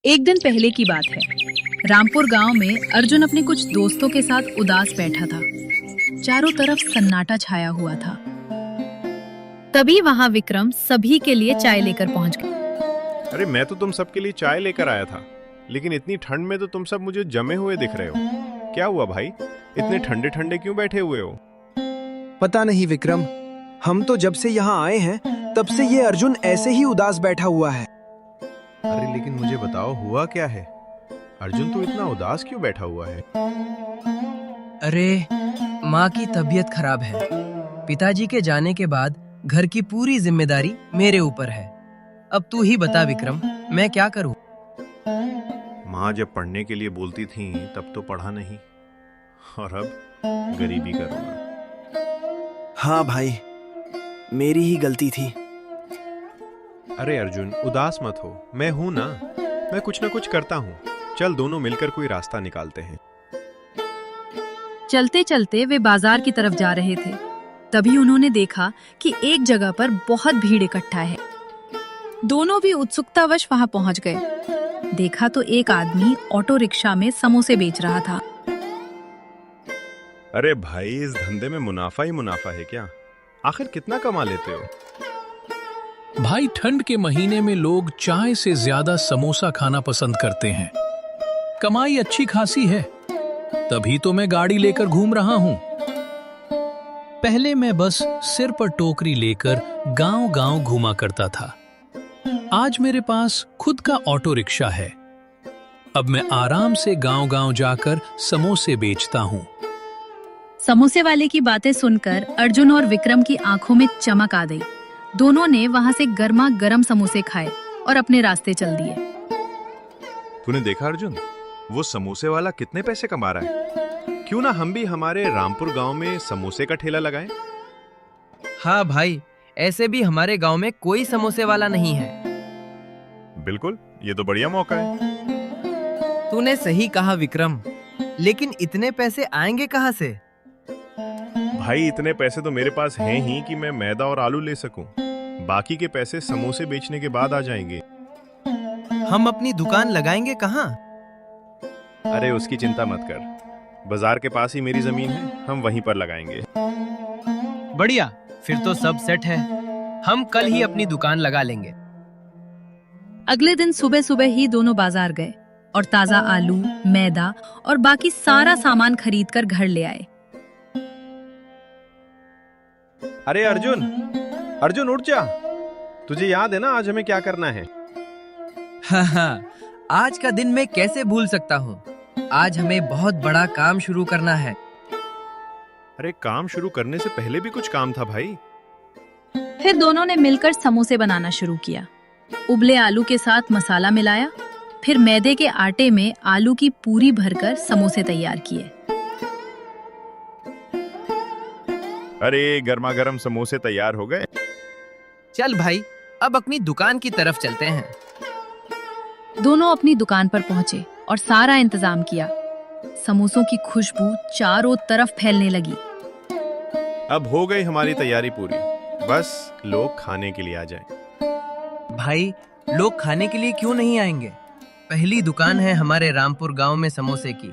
एक दिन पहले की बात है। रामपुर गांव में अर्जुन अपने कुछ दोस्तों के साथ उदास बैठा था। चारों तरफ सन्नाटा छाया हुआ था। तभी वहां विक्रम सभी के लिए चाय लेकर पहुंच गया। अरे मैं तो तुम सबके लिए चाय लेकर आया था, लेकिन इतनी ठंड में तो तुम सब मुझे जमे हुए दिख रहे हो। क्या हुआ भाई, इतने ठंडे ठंडे क्यों बैठे हुए हो? पता नहीं विक्रम, हम तो जब से यहाँ आए हैं तब से ये अर्जुन ऐसे ही उदास बैठा हुआ है। अरे लेकिन मुझे बताओ, हुआ क्या है? अर्जुन तो इतना उदास क्यों बैठा हुआ है? अरे माँ की तबीयत खराब है। पिताजी के जाने के बाद घर की पूरी जिम्मेदारी मेरे ऊपर है। अब तू ही बता विक्रम, मैं क्या करूं? माँ जब पढ़ने के लिए बोलती थी तब तो पढ़ा नहीं, और अब गरीबी करूंगा। हाँ भाई, मेरी ही गलती थी। अरे अर्जुन, उदास मत हो, मैं हूं ना, मैं कुछ ना कुछ करता हूं। चल दोनों मिलकर कोई रास्ता निकालते हैं। चलते चलते वे बाजार की तरफ जा रहे थे। तभी उन्होंने देखा कि एक जगह पर बहुत भीड़ इकट्ठा है। दोनों भी उत्सुकतावश वहां पहुंच गए। देखा तो एक आदमी ऑटो रिक्शा में समोसे बेच रहा था। अरे भाई, इस धंधे में मुनाफा ही मुनाफा है क्या? आखिर कितना कमा लेते हो? भाई, ठंड के महीने में लोग चाय से ज्यादा समोसा खाना पसंद करते हैं। कमाई अच्छी खासी है, तभी तो मैं गाड़ी लेकर घूम रहा हूं। पहले मैं बस सिर पर टोकरी लेकर गांव-गांव घूमा करता था। आज मेरे पास खुद का ऑटो रिक्शा है। अब मैं आराम से गांव-गांव जाकर समोसे बेचता हूं। समोसे वाले की बातें सुनकर अर्जुन और विक्रम की आंखों में चमक आ गई। दोनों ने वहां से गर्मा गर्म समोसे खाए और अपने रास्ते चल दिए। तूने देखा अर्जुन, वो समोसे वाला कितने पैसे कमा रहा है? क्यों ना हम भी हमारे रामपुर गांव में समोसे का ठेला लगाएं? हाँ भाई, ऐसे भी हमारे गांव में कोई समोसे वाला नहीं है। बिल्कुल, ये तो बढ़िया मौका है। तूने सही कहा विक्रम, लेकिन इतने पैसे आएंगे कहाँ से? भाई, इतने पैसे तो मेरे पास हैं ही कि मैं मैदा और आलू ले सकूं। बाकी के पैसे समोसे बेचने के बाद आ जाएंगे। हम अपनी दुकान लगाएंगे कहाँ? अरे उसकी चिंता मत कर, बाजार के पास ही मेरी जमीन है, हम वहीं पर लगाएंगे। बढ़िया, फिर तो सब सेट है। हम कल ही अपनी दुकान लगा लेंगे। अगले दिन सुबह सुबह ही दोनों बाजार गए और ताजा आलू, मैदा और बाकी सारा सामान खरीद कर घर ले आए। अरे अर्जुन, अर्जुन उठ जा। तुझे याद है ना आज हमें क्या करना है? हाँ, आज का दिन मैं कैसे भूल सकता हूँ। आज हमें बहुत बड़ा काम शुरू करना है। अरे काम शुरू करने से पहले भी कुछ काम था भाई। फिर दोनों ने मिलकर समोसे बनाना शुरू किया। उबले आलू के साथ मसाला मिलाया, फिर मैदे के आटे में आलू की पूरी भरकर समोसे तैयार किए। अरे गर्मा गर्म समोसे तैयार हो गए। चल भाई, अब अपनी दुकान की तरफ चलते हैं। दोनों अपनी दुकान पर पहुंचे और सारा इंतजाम किया। समोसों की खुशबू चारों तरफ फैलने लगी। अब हो गई हमारी तैयारी पूरी, बस लोग खाने के लिए आ जाएं। भाई, लोग खाने के लिए क्यों नहीं आएंगे? पहली दुकान है हमारे रामपुर गांव में समोसे की।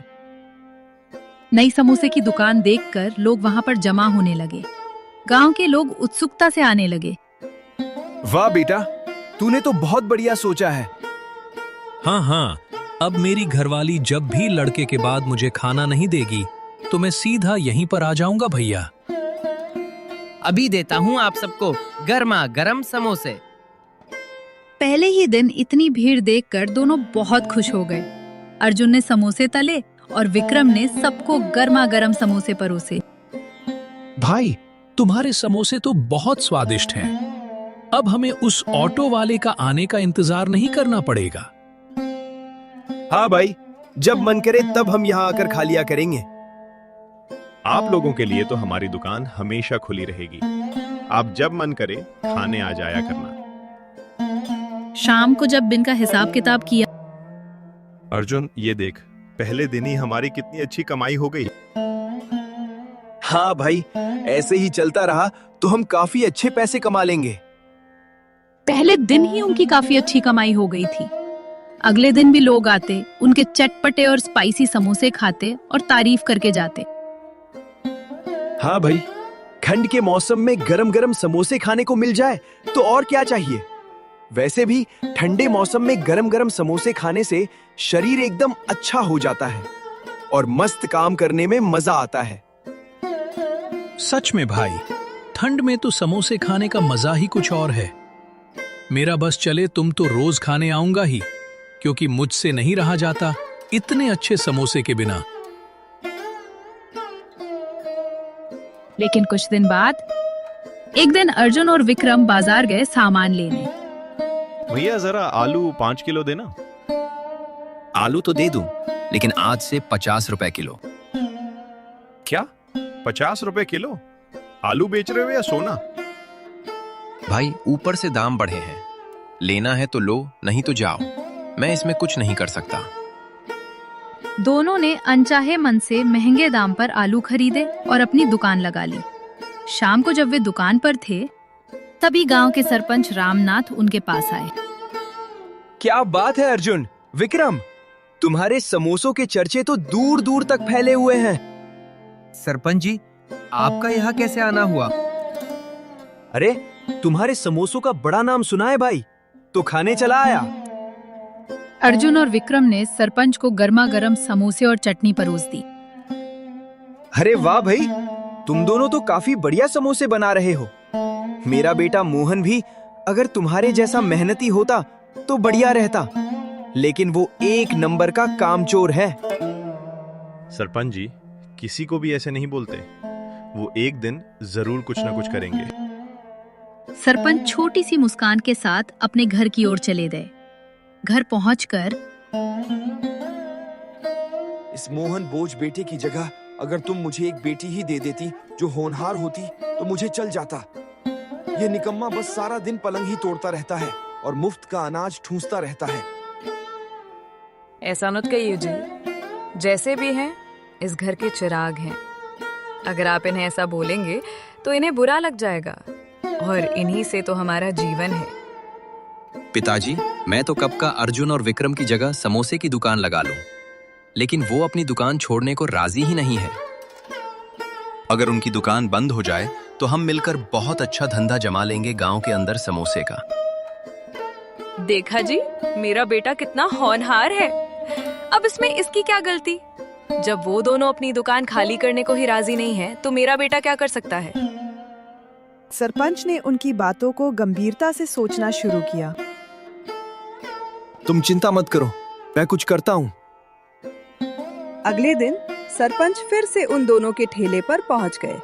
नई समोसे की दुकान देखकर लोग वहां पर जमा होने लगे। गांव के लोग उत्सुकता से आने लगे। वाह बेटा, तूने तो बहुत बढ़िया सोचा है। हाँ, अब मेरी घरवाली जब भी लड़के के बाद मुझे खाना नहीं देगी तो मैं सीधा यहीं पर आ जाऊंगा भैया। अभी देता हूँ आप सबको गर्मा गर्म समोसे। पहले ही दिन इतनी भीड़ देखकर दोनों बहुत खुश हो गए। अर्जुन ने समोसे तले और विक्रम ने सबको गर्मा गर्म समोसे परोसे। भाई, तुम्हारे समोसे तो बहुत स्वादिष्ट हैं। अब हमें उस ऑटो वाले का आने का इंतजार नहीं करना पड़ेगा। हाँ भाई, जब मन करे तब हम यहाँ आकर खा लिया करेंगे। आप लोगों के लिए तो हमारी दुकान हमेशा खुली रहेगी। आप जब मन करे खाने आ जाया करना। शाम को जब बिन का हिसाब किताब किया, अर्जुन ये देख, पहले दिन ही हमारी कितनी अच्छी कमाई हो गई। हाँ भाई, ऐसे ही चलता रहा तो हम काफी अच्छे पैसे कमा लेंगे। पहले दिन ही उनकी काफी अच्छी कमाई हो गई थी। अगले दिन भी लोग आते, उनके चटपटे और स्पाइसी समोसे खाते और तारीफ करके जाते। हाँ भाई, ठंड के मौसम में गरम गरम समोसे खाने को मिल जाए तो और क्या चाहिए। वैसे भी ठंडे मौसम में गरम गरम समोसे खाने से शरीर एकदम अच्छा हो जाता है और मस्त काम करने में मजा आता है। सच में भाई, ठंड में तो समोसे खाने का मजा ही कुछ और है। मेरा बस चले तुम तो रोज खाने आऊंगा ही, क्योंकि मुझसे नहीं रहा जाता इतने अच्छे समोसे के बिना। लेकिन कुछ दिन बाद एक दिन अर्जुन और विक्रम बाजार गए सामान लेने। भैया जरा आलू 5 किलो देना। आलू तो दे दूं, लेकिन आज से 50 रुपए किलो। क्या 50 रुपए किलो? आलू बेच रहे हो या सोना? भाई ऊपर से दाम बढ़े हैं, लेना है तो लो, नहीं तो जाओ। मैं इसमें कुछ नहीं कर सकता। दोनों ने अनचाहे मन से महंगे दाम पर आलू खरीदे और अपनी दुकान लगा ली। शाम को जब वे दुकान पर थे, तभी गांव के सरपंच रामनाथ उनके पास आए। क्या बात है अर्जुन, विक्रम, तुम्हारे समोसों के चर्चे तो दूर दूर तक फैले हुए हैं। सरपंच जी, आपका यहाँ कैसे आना हुआ? अरे, तुम्हारे समोसों का बड़ा नाम सुना है भाई, तो खाने चला आया। अर्जुन और विक्रम ने सरपंच को गर्मा गर्म समोसे और चटनी परोस दी। अरे वाह भाई, तुम दोनों तो काफी बढ़िया समोसे बना रहे हो। मेरा बेटा मोहन भी अगर तुम्हारे जैसा मेहनती होता तो बढ़िया रहता, लेकिन वो एक नंबर का कामचोर है। सरपंच जी, किसी को भी ऐसे नहीं बोलते। वो एक दिन जरूर कुछ ना कुछ करेंगे। सरपंच छोटी सी मुस्कान के साथ अपने घर की ओर चले गए। घर पहुंचकर इस मोहन बोझ बेटे की जगह अगर तुम मुझे एक बेटी ही दे देती जो होनहार होती तो मुझे चल जाता। ये निकम्मा बस सारा दिन पलंग ही तोड़ता रहता है और मुफ्त का अनाज ठूंसता रहता है। ऐसा मत कहिए जी, जैसे भी हैं इस घर के चिराग हैं। अगर आप इन्हें ऐसा बोलेंगे तो इन्हें बुरा लग जाएगा, और इन्हीं से तो हमारा जीवन है। पिताजी, मैं तो कब का अर्जुन और विक्रम की जगह समोसे की दुकान लगा लूं, लेकिन वो अपनी दुकान छोड़ने को राजी ही नहीं है। अगर उनकी दुकान बंद हो जाए तो हम मिलकर बहुत अच्छा धंधा जमा लेंगे गांव के अंदर समोसे का। देखा जी, मेरा बेटा कितना होनहार है। अब इसमें इसकी क्या गलती? जब वो दोनों अपनी दुकान खाली करने को ही राजी नहीं है, तो मेरा बेटा क्या कर सकता है? सरपंच ने उनकी बातों को गंभीरता से सोचना शुरू किया। तुम चिंता मत करो, मैं कुछ करता हूँ। अगले दिन सरपंच फिर से उन दोनों के ठेले पर पहुंच गए,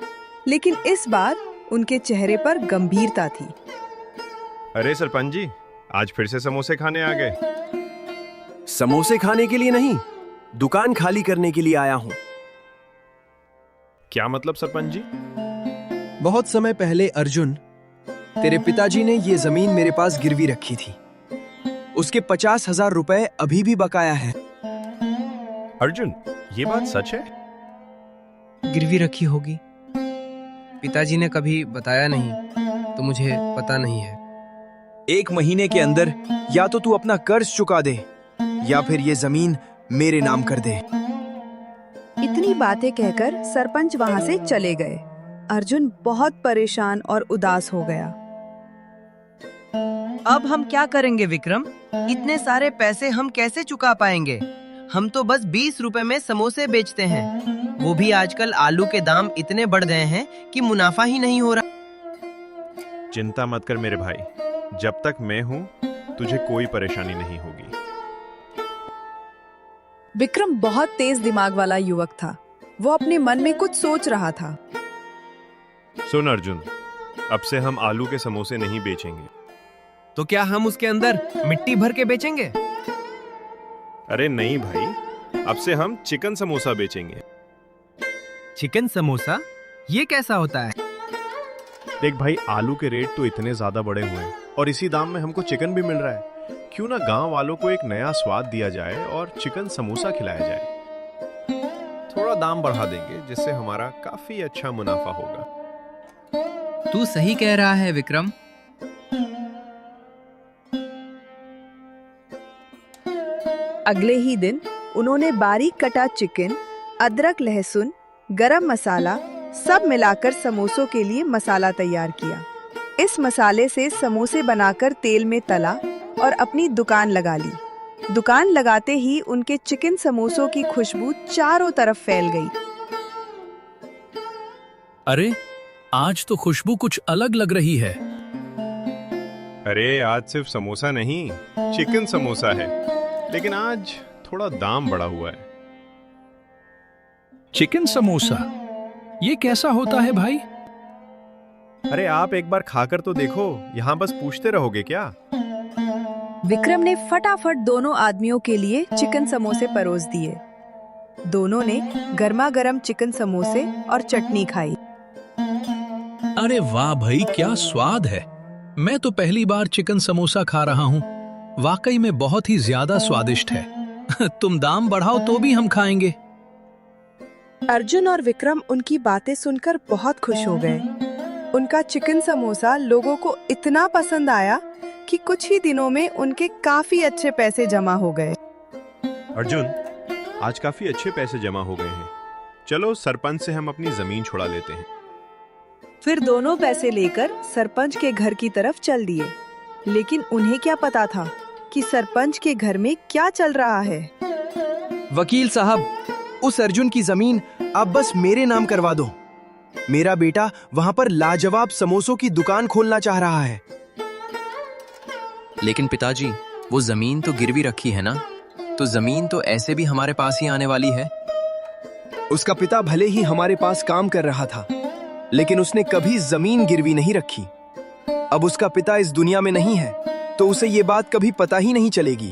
लेकिन इस बार उनके चेहरे पर गंभीरता थी। अरे सरपंच जी, आज फिर से समोसे खाने आ गए? समोसे खाने के लिए नहीं, दुकान खाली करने के लिए आया हूँ। क्या मतलब सरपंच जी? बहुत समय पहले अर्जुन, तेरे पिताजी ने ये जमीन मेरे पास गिरवी रखी थी। उसके 50,000 रुपए अभी भी बकाया है। अर्जुन, ये बात सच है? गिरवी रखी होगी। पिताजी ने कभी बताया नहीं, तो मुझे पता नहीं है। 1 महीने के अंदर या तो तू अपना कर्ज चुका दे या फिर ये जमीन मेरे नाम कर दे। इतनी बातें कहकर सरपंच वहां से चले गए। अर्जुन बहुत परेशान और उदास हो गया। अब हम क्या करेंगे विक्रम? इतने सारे पैसे हम कैसे चुका पाएंगे? हम तो बस 20 रुपए में समोसे बेचते हैं। वो भी आजकल आलू के दाम इतने बढ़ गए हैं कि मुनाफा ही नहीं हो रहा। चिंता मत कर मेरे भाई, जब तक मैं हूं तुझे कोई परेशानी नहीं होगी। विक्रम बहुत तेज दिमाग वाला युवक था। वो अपने मन में कुछ सोच रहा था। सुन अर्जुन, अब से हम आलू के समोसे नहीं बेचेंगे। तो क्या हम उसके अंदर मिट्टी भर के बेचेंगे? अरे नहीं भाई, अब से हम चिकन समोसा बेचेंगे। चिकन समोसा? ये कैसा होता है? देख भाई, आलू के रेट तो इतने ज्यादा बढ़े हुए हैं और इसी दाम में हमको चिकन भी मिल रहा है। क्यों ना गांव वालों को एक नया स्वाद दिया जाए और चिकन समोसा खिलाया जाए। थोड़ा दाम बढ़ा देंगे जिससे हमारा काफी अच्छा मुनाफा होगा। तू सही कह रहा है विक्रम। अगले ही दिन उन्होंने बारीक कटा चिकन, अदरक, लहसुन, गरम मसाला सब मिलाकर समोसों के लिए मसाला तैयार किया। इस मसाले से समोसे बनाकर तेल में तला और अपनी दुकान लगा ली। दुकान लगाते ही उनके चिकन समोसों की खुशबू चारों तरफ फैल गई। अरे, आज तो खुशबू कुछ अलग लग रही है। अरे आज सिर्फ समोसा नहीं, चिकन समोसा है, लेकिन आज थोड़ा दाम बढ़ा हुआ है। चिकन समोसा, ये कैसा होता है भाई? अरे आप एक बार खाकर तो देखो, यहाँ बस पूछते रहोगे क्या? विक्रम ने फटाफट दोनों आदमियों के लिए चिकन समोसे परोस दिए। दोनों ने गर्मा गर्म चिकन समोसे और चटनी खाई। अरे वाह भाई, क्या स्वाद है। मैं तो पहली बार चिकन समोसा खा रहा हूँ। वाकई में बहुत ही ज्यादा स्वादिष्ट है। तुम दाम बढ़ाओ तो भी हम खाएंगे। अर्जुन और विक्रम उनकी बातें सुनकर बहुत खुश हो गए। उनका चिकन समोसा लोगों को इतना पसंद आया कि कुछ ही दिनों में उनके काफी अच्छे पैसे जमा हो गए। अर्जुन, आज काफी अच्छे पैसे जमा हो गए हैं। चलो सरपंच से हम अपनी जमीन छुड़ा लेते हैं। फिर दोनों पैसे लेकर सरपंच के घर की तरफ चल दिए। लेकिन उन्हें क्या पता था कि सरपंच के घर में क्या चल रहा है। वकील साहब, उस अर्जुन की जमीन आप बस मेरे नाम करवा दो। मेरा बेटा वहां पर लाजवाब समोसों की दुकान खोलना चाह रहा है। लेकिन पिताजी, वो जमीन तो गिरवी रखी है ना, तो जमीन तो ऐसे भी हमारे पास ही आने वाली है। उसका पिता भले ही हमारे पास काम कर रहा था, लेकिन उसने कभी जमीन गिरवी नहीं रखी। अब उसका पिता इस दुनिया में नहीं है, तो उसे ये बात कभी पता ही नहीं चलेगी।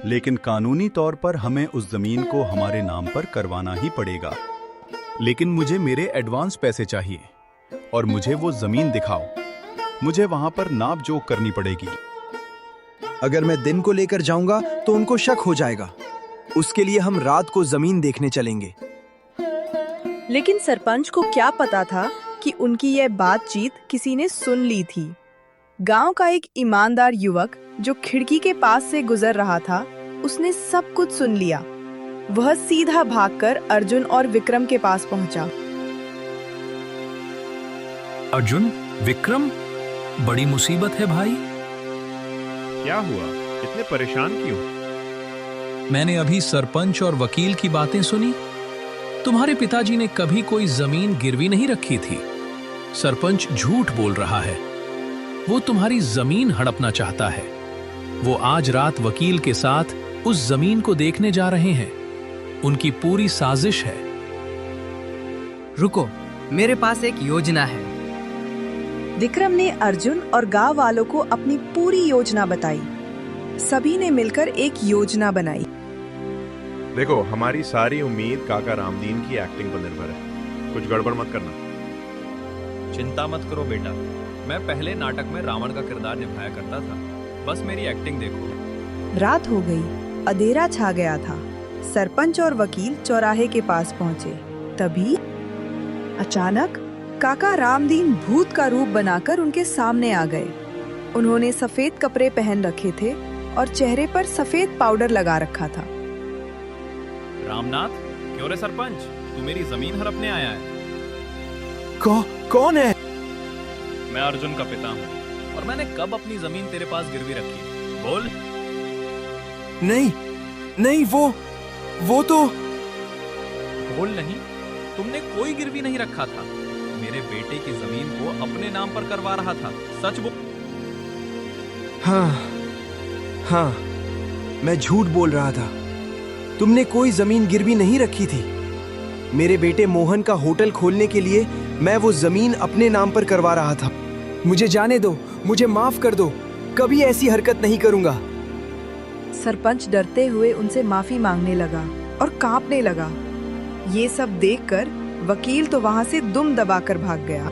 लेकिन कानूनी तौर पर हमें उस जमीन को हमारे नाम पर करवाना ही पड़ेगा। लेकिन मुझे मेरे एडवांस पैसे चाहिए और मुझे वो जमीन दिखाओ। मुझे वहां पर नाप जोख करनी पड़ेगी। अगर मैं दिन को लेकर जाऊंगा तो उनको शक हो जाएगा। उसके लिए हम रात को जमीन देखने चलेंगे। लेकिन सरपंच को क्या पता था कि उनकी यह बातचीत किसी ने सुन ली थी। गांव का एक ईमानदार युवक जो खिड़की के पास से गुजर रहा था, उसने सब कुछ सुन लिया। वह सीधा भागकर अर्जुन और विक्रम के पास पहुंचा। अर्जुन, विक्रम, बड़ी मुसीबत है भाई। क्या हुआ? इतने परेशान क्यों? मैंने अभी सरपंच और वकील की बातें सुनी। तुम्हारे पिताजी ने कभी कोई जमीन गिरवी नहीं रखी थी। सरपंच झूठ बोल रहा है। वो तुम्हारी जमीन हड़पना चाहता है। वो आज रात वकील के साथ उस जमीन को देखने जा रहे हैं। उनकी पूरी साजिश है। रुको, मेरे पास एक योजना है। विक्रम ने अर्जुन और गांव वालों को अपनी पूरी योजना बताई। सभी ने मिलकर एक योजना बनाई। देखो, हमारी सारी उम्मीद काका रामदीन की एक्टिंग पर निर्भर है। कुछ गड़बड़ मत करना। चिंता मत करो बेटा, मैं पहले नाटक में रावण का किरदार निभाया करता था। बस मेरी एक्टिंग देखो। रात हो गई, अंधेरा छा गया था। सरपंच और वकील चौराहे के पास पहुंचे। तभी अचानक काका रामदीन भूत का रूप बनाकर उनके सामने आ गए। उन्होंने सफेद कपड़े पहन रखे थे और चेहरे पर सफेद पाउडर लगा रखा था। रामनाथ, क्यों रे सरपंच, तू मेरी जमीन हड़पने आया है? कौन है? मैं अर्जुन का पिता हूँ। और मैंने कब अपनी जमीन तेरे पास गिरवी रखी? बोल। नहीं, वो तो। बोल नहीं, तुमने कोई गिरवी नहीं रखा था। मेरे बेटे की जमीन को अपने नाम पर करवा रहा था। सच बोल। हाँ, मैं झूठ बोल रहा था। तुमने कोई जमीन गिरवी नहीं रखी थी। मेरे बेटे मोहन का होटल खोलने के लिए मैं वो जमीन अपने नाम पर करवा रहा था। मुझे जाने दो, मुझे माफ कर दो। कभी ऐसी हरकत नहीं करूंगा। सरपंच डरते हुए उनसे माफी मांगने लगा और कांपने लगा। ये सब देखकर वकील तो वहां से दुम दबाकर भाग गया।